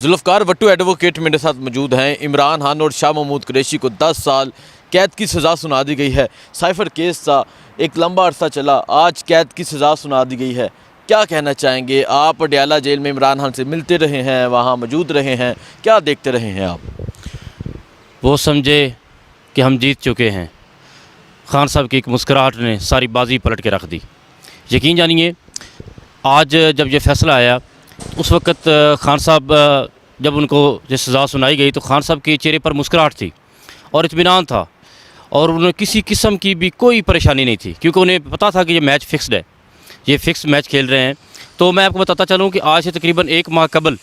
Zulfiqar Bhutto advocate میرے ساتھ موجود ہیں۔ عمران خان اور شاہ محمود قریشی کو 10 سال قید کی سزا سنا دی گئی ہے۔ سائفر کیس تھا، ایک لمبا عرصہ چلا، آج قید کی سزا سنا دی گئی ہے۔ کیا کہنا چاہیں گے؟ آپ پٹیالہ جیل میں عمران خان سے ملتے رہے ہیں، وہاں موجود رہے ہیں، کیا دیکھتے رہے ہیں آپ؟ وہ سمجھے کہ ہم جیت چکے ہیں۔ خان صاحب کی ایک مسکراہٹ نے ساری بازی پلٹ کے رکھ دی۔ یقین جانیے آج جب یہ فیصلہ آیا اس وقت خان صاحب جب ان کو یہ سزا سنائی گئی تو خان صاحب کے چہرے پر مسکراہٹ تھی اور اطمینان تھا، اور انہیں کسی قسم کی بھی کوئی پریشانی نہیں تھی، کیونکہ انہیں پتہ تھا کہ یہ میچ فکسڈ ہے، یہ فکس میچ کھیل رہے ہیں۔ تو میں آپ کو بتاتا چلوں کہ آج سے تقریباً 1 ماہ قبل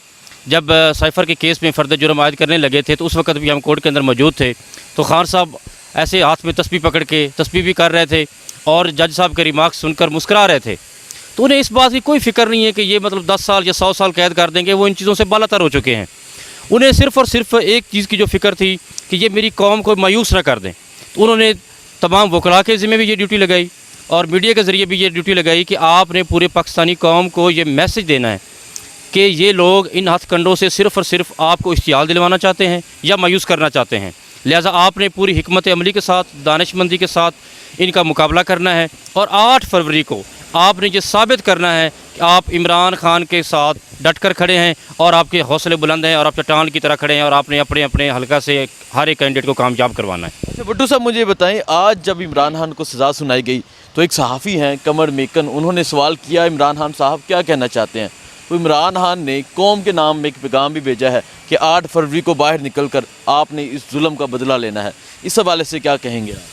جب سائفر کے کیس میں فرد جرم عائد کرنے لگے تھے تو اس وقت بھی ہم کورٹ کے اندر موجود تھے، تو خان صاحب ایسے ہاتھ میں تسبیح پکڑ کے تسبیح بھی کر رہے تھے اور جج صاحب کے ریمارکس سن کر مسکرا رہے تھے۔ تو انہیں اس بات کی کوئی فکر نہیں ہے کہ یہ 10 سال یا 100 سال قید کر دیں گے، وہ ان چیزوں سے بالا تر ہو چکے ہیں۔ انہیں صرف اور صرف ایک چیز کی جو فکر تھی کہ یہ میری قوم کو مایوس نہ کر دیں، تو انہوں نے تمام وکلاء کے ذمہ بھی یہ ڈیوٹی لگائی اور میڈیا کے ذریعے بھی یہ ڈیوٹی لگائی کہ آپ نے پورے پاکستانی قوم کو یہ میسج دینا ہے کہ یہ لوگ ان ہتھ کنڈوں سے صرف اور صرف آپ کو اشتعال دلوانا چاہتے ہیں یا مایوس کرنا چاہتے ہیں، لہٰذا آپ نے پوری حکمت عملی کے ساتھ، دانش مندی کے ساتھ ان کا مقابلہ کرنا ہے، اور 8 فروری کو آپ نے یہ ثابت کرنا ہے کہ آپ عمران خان کے ساتھ ڈٹ کر کھڑے ہیں اور آپ کے حوصلے بلند ہیں اور آپ چٹان کی طرح کھڑے ہیں، اور آپ نے اپنے حلقہ سے ہر ایک کینڈیڈیٹ کو کامیاب کروانا ہے۔ اچھا بھٹو صاحب، مجھے بتائیں، آج جب عمران خان کو سزا سنائی گئی تو ایک صحافی ہیں قمر میکن، انہوں نے سوال کیا عمران خان صاحب کیا کہنا چاہتے ہیں؟ تو عمران خان نے قوم کے نام میں ایک پیغام بھی بھیجا ہے کہ 8 فروری کو باہر نکل کر آپ نے اس ظلم کا بدلہ لینا ہے۔ اس حوالے سے کیا کہیں گے آپ؟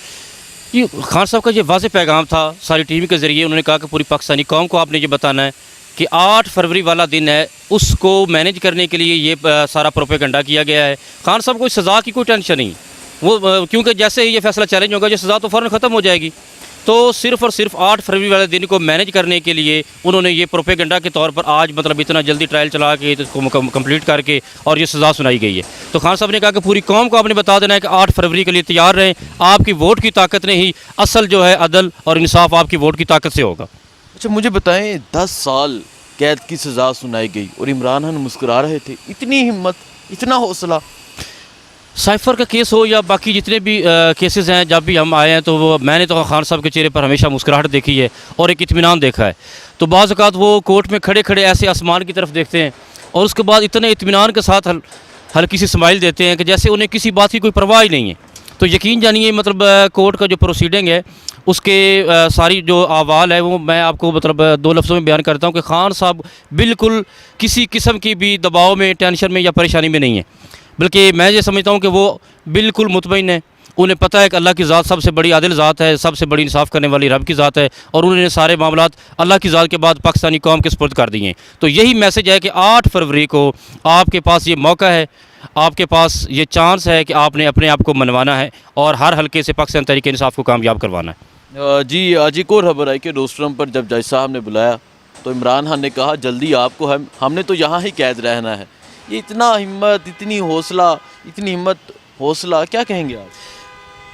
یہ خان صاحب کا یہ واضح پیغام تھا ساری ٹیم کے ذریعے، انہوں نے کہا کہ پوری پاکستانی قوم کو آپ نے یہ بتانا ہے کہ 8 فروری والا دن ہے، اس کو مینیج کرنے کے لیے یہ سارا پروپیگنڈا کیا گیا ہے۔ خان صاحب کو سزا کی کوئی ٹینشن نہیں، وہ کیونکہ جیسے ہی یہ فیصلہ چیلنج ہوگا یہ سزا تو فوراً ختم ہو جائے گی، تو صرف اور صرف 8 فروری والے دن کو مینیج کرنے کے لیے انہوں نے یہ پروپیگنڈا کے طور پر آج اتنا جلدی ٹرائل چلا کے اس کو کمپلیٹ کر کے اور یہ سزا سنائی گئی ہے۔ تو خان صاحب نے کہا کہ پوری قوم کو آپ نے بتا دینا ہے کہ 8 فروری کے لیے تیار رہیں، آپ کی ووٹ کی طاقت نے ہی اصل جو ہے عدل اور انصاف آپ کی ووٹ کی طاقت سے ہوگا۔ اچھا مجھے بتائیں، 10 سال قید کی سزا سنائی گئی اور عمران خان مسکرا رہے تھے، اتنی ہمت، اتنا حوصلہ؟ سائفر کا کیس ہو یا باقی جتنے بھی کیسز ہیں، جب بھی ہم آئے ہیں تو میں نے تو خان صاحب کے چہرے پر ہمیشہ مسکراہٹ دیکھی ہے اور ایک اطمینان دیکھا ہے۔ تو بعض اوقات وہ کورٹ میں کھڑے کھڑے ایسے آسمان کی طرف دیکھتے ہیں اور اس کے بعد اتنے اطمینان کے ساتھ ہلکی سی اسمائل دیتے ہیں کہ جیسے انہیں کسی بات کی کوئی پرواہ ہی نہیں ہے۔ تو یقین جانیے کورٹ کا جو پروسیڈنگ ہے اس کے ساری جو احوال ہے وہ میں آپ کو 2 لفظوں میں بیان کرتا ہوں کہ خان صاحب بالکل کسی قسم کی بھی دباؤ میں، ٹینشن میں یا پریشانی میں نہیں ہے، بلکہ میں یہ سمجھتا ہوں کہ وہ بالکل مطمئن ہے۔ انہیں پتہ ہے کہ اللہ کی ذات سب سے بڑی عادل ذات ہے، سب سے بڑی انصاف کرنے والی رب کی ذات ہے، اور انہوں نے سارے معاملات اللہ کی ذات کے بعد پاکستانی قوم کے سپرد کر دیے ہیں۔ تو یہی میسج ہے کہ 8 فروری کو آپ کے پاس یہ موقع ہے، آپ کے پاس یہ چانس ہے کہ آپ نے اپنے آپ کو منوانا ہے اور ہر حلقے سے پاکستان تحریک انصاف کو کامیاب کروانا ہے۔ جی آج ایک اور خبر آئی کہ روسٹرم پر جب جج صاحب نے بلایا تو عمران خان نے کہا جلدی آپ کو ہم نے تو یہاں ہی قید رہنا ہے۔ یہ اتنا ہمت، اتنی حوصلہ، کیا کہیں گے آپ؟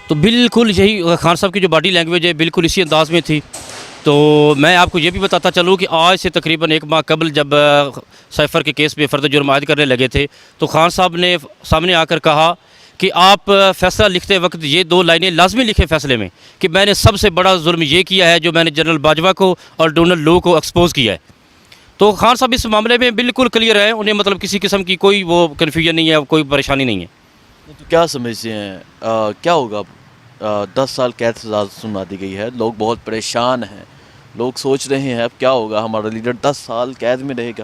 تو بالکل یہی خان صاحب کی جو باڈی لینگویج ہے بالکل اسی انداز میں تھی۔ تو میں آپ کو یہ بھی بتاتا چلوں کہ آج سے تقریباً 1 ماہ قبل جب سائفر کے کیس میں فرد جرم عائد کرنے لگے تھے تو خان صاحب نے سامنے آ کر کہا کہ آپ فیصلہ لکھتے وقت یہ 2 لائنیں لازمی لکھیں فیصلے میں کہ میں نے سب سے بڑا ظلم یہ کیا ہے جو میں نے جنرل باجوہ کو اور ڈونلڈ لو کو ایکسپوز کیا ہے۔ تو خان صاحب اس معاملے میں بالکل کلیئر ہے، انہیں کسی قسم کی کوئی وہ کنفیوژن نہیں ہے، کوئی پریشانی نہیں ہے۔ تو کیا سمجھتے ہیں کیا ہوگا؟ 10 سال قید سزا سنا دی گئی ہے، لوگ بہت پریشان ہیں، لوگ سوچ رہے ہیں اب کیا ہوگا، ہمارا لیڈر 10 سال قید میں رہے گا،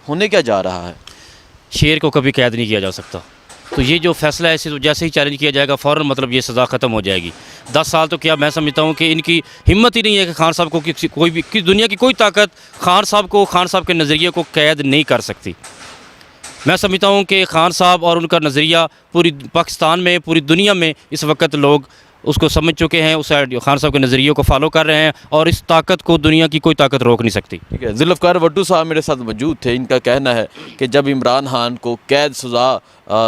ہونے کیا جا رہا ہے؟ شیر کو کبھی قید نہیں کیا جا سکتا، تو یہ جو فیصلہ ہے اسے جیسے ہی چیلنج کیا جائے گا فوراً یہ سزا ختم ہو جائے گی۔ 10 سال تو کیا، میں سمجھتا ہوں کہ ان کی ہمت ہی نہیں ہے کہ خان صاحب کو کوئی بھی دنیا کی کوئی طاقت خان صاحب کے نظریے کو قید نہیں کر سکتی۔ میں سمجھتا ہوں کہ خان صاحب اور ان کا نظریہ پوری پاکستان میں، پوری دنیا میں اس وقت لوگ اس کو سمجھ چکے ہیں، اس خان صاحب کے نظریے کو فالو کر رہے ہیں، اور اس طاقت کو دنیا کی کوئی طاقت روک نہیں سکتی۔ ٹھیک ہے، ذوالفقار بھٹو صاحب میرے ساتھ موجود تھے، ان کا کہنا ہے کہ جب عمران خان کو قید سزا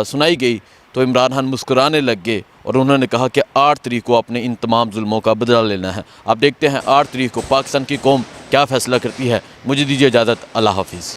سنائی گئی تو عمران خان مسکرانے لگ گئے اور انہوں نے کہا کہ 8 تاریخ کو اپنے ان تمام ظلموں کا بدلہ لینا ہے۔ آپ دیکھتے ہیں 8 تاریخ کو پاکستان کی قوم کیا فیصلہ کرتی ہے۔ مجھے دیجیے اجازت، اللہ حافظ۔